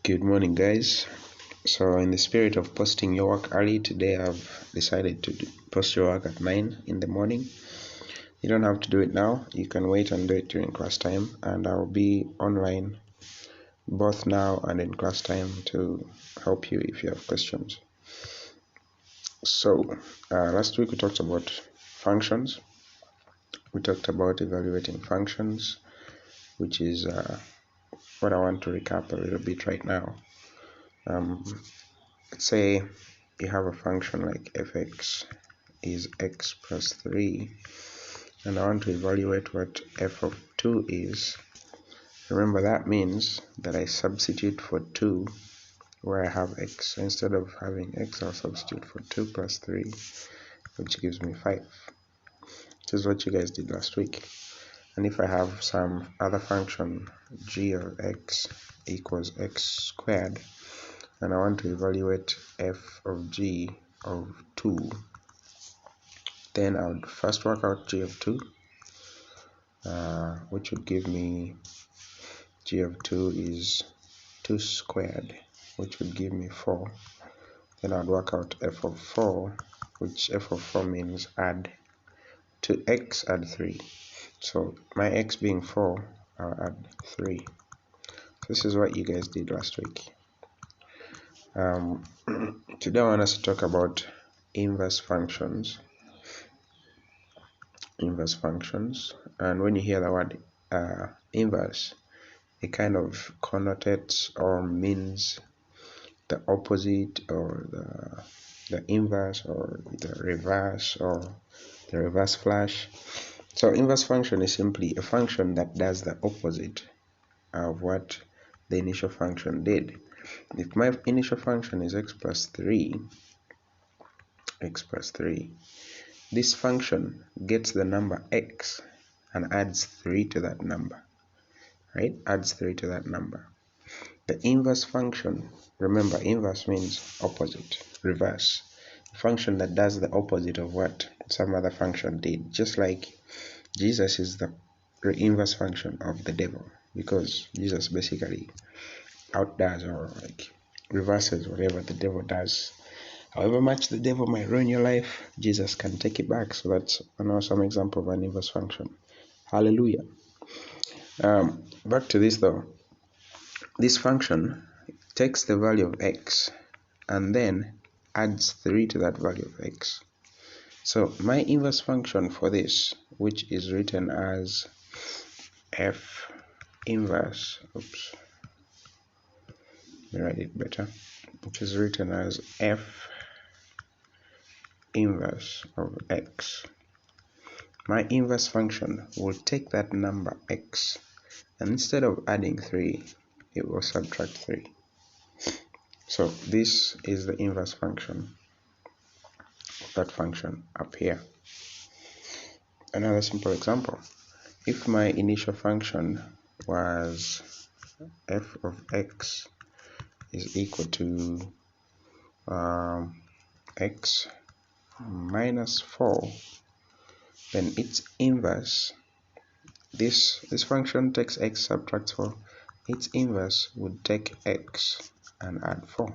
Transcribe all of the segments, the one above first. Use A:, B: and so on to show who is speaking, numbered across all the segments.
A: Good morning, guys. So, in the spirit of posting your work early, today I've decided to post your work at 9 in the morning. You don't have to do it now, you can wait and do it during class time, and I'll be online both now and in class time to help you if you have questions. So, last week we talked about functions. We talked about evaluating functions, which is what I want to recap a little bit right now. Let's say you have a function like fx is x plus 3, and I want to evaluate what f of 2 is. Remember, that means that I substitute for 2 where I have x. So instead of having x, I'll substitute for 2 plus 3, which gives me 5. This is what you guys did last week. And if I have some other function, g of x equals x squared, and I want to evaluate f of g of 2, then I would first work out g of 2, which would give me g of 2 is 2 squared, which would give me 4. Then I'd work out f of 4, which f of 4 means add to x, add 3. So my x being 4, I'll add 3. This is what you guys did last week. Today I want us to talk about inverse functions. And when you hear the word inverse, it kind of connotates or means the opposite, or the inverse, or the reverse, or the reverse flash. So inverse function is simply a function that does the opposite of what the initial function did. If my initial function is x plus 3, this function gets the number x and adds 3 to that number, right? Adds 3 to that number. The inverse function, remember, inverse means opposite, reverse. A function that does the opposite of what some other function did. Just like Jesus is the inverse function of the devil, because Jesus basically outdoes or like reverses whatever the devil does. However much the devil might ruin your life, Jesus can take it back. So that's an awesome example of an inverse function. Hallelujah. Back to this though. This function takes the value of x and then adds 3 to that value of x. So my inverse function for this, which is written as f inverse, let me write it better, which is written as f inverse of x. My inverse function will take that number x, and instead of adding 3, it will subtract 3. So this is the inverse function of that function up here. Another simple example. If my initial function was f of x is equal to x minus 4, then its inverse, this function takes x, subtracts 4, its inverse would take x and add 4.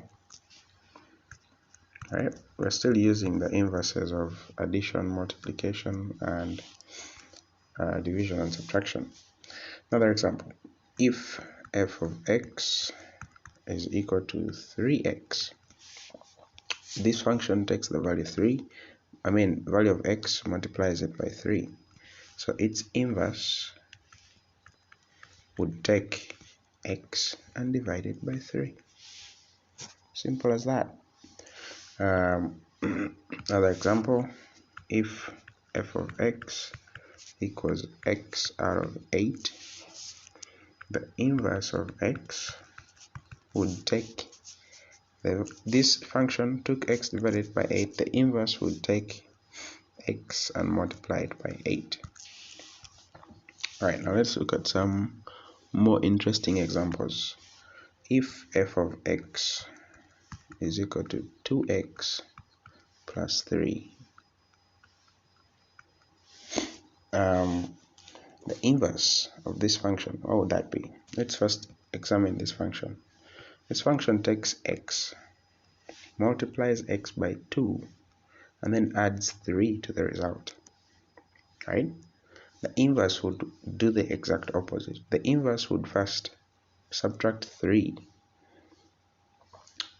A: Right? We're still using the inverses of addition, multiplication, and division and subtraction. Another example. If f of x is equal to 3x, this function takes the value value of x, multiplies it by 3. So its inverse would take x and divide it by 3. Simple as that. Another example. If f of x equals x out of 8, the inverse of x would take this function took x divided by 8. The inverse would take x and multiply it by 8. Alright, now let's look at some more interesting examples. If f of x is equal to 2x plus 3, the inverse of this function, what would that be? Let's first examine this function. This function takes x, multiplies x by 2, and then adds 3 to the result, right? The inverse would do the exact opposite. The inverse would first subtract 3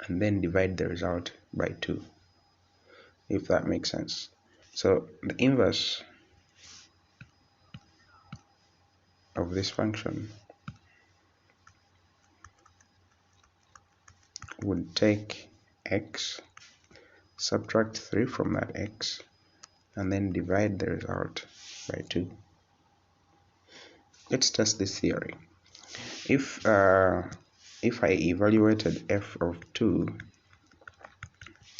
A: and then divide the result by 2, if that makes sense. So the inverse of this function would take x, subtract 3 from that x, and then divide the result by 2. Let's test this theory. If I evaluated f of 2,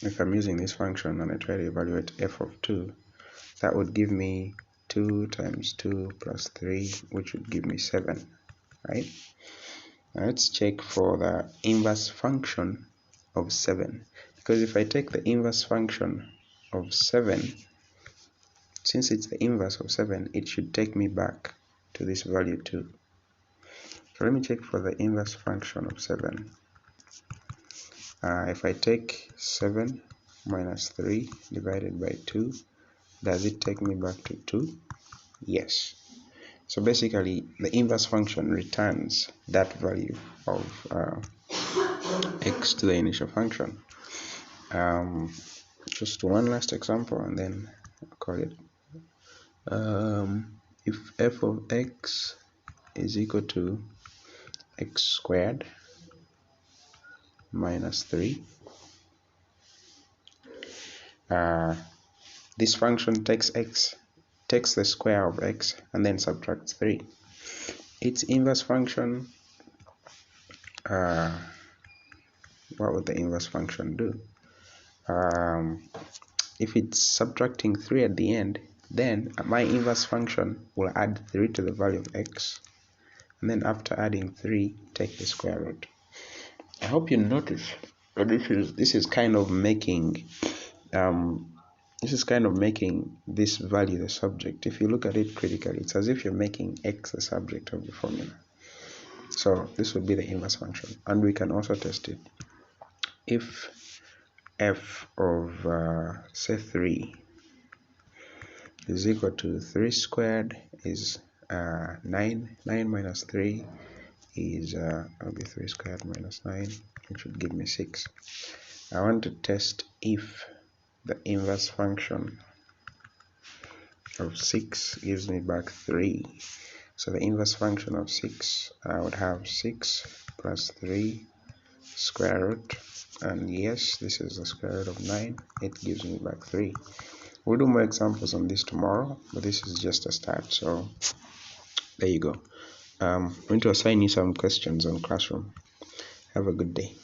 A: if I'm using this function and I try to evaluate f of 2, that would give me 2 times 2 plus 3, which would give me 7, right? Now let's check for the inverse function of 7, because if I take the inverse function of 7, since it's the inverse of 7, it should take me back to this value 2. So let me check for the inverse function of 7. If I take 7 minus 3 divided by 2, does it take me back to 2? Yes. So basically, the inverse function returns that value of x to the initial function. Just one last example and then I'll call it. If f of x is equal to x squared minus 3, this function takes the square of x and then subtracts 3. Its inverse function, what would the inverse function do? If it's subtracting 3 at the end, then my inverse function will add 3 to the value of x, and then after adding 3, take the square root. I hope you notice that this is kind of making this value the subject. If you look at it critically, it's as if you're making x the subject of the formula. So this would be the inverse function, and we can also test it. If f of say 3 is equal to 3 squared is 9 minus 3 is will be 3 squared minus 9, which should give me 6. I want to test if the inverse function of 6 gives me back 3. So the inverse function of 6, I would have 6 plus 3 square root, and yes, this is the square root of 9. It gives me back 3. We'll do more examples on this tomorrow, but this is just a start. So there you go. I'm going to assign you some questions on Classroom. Have a good day.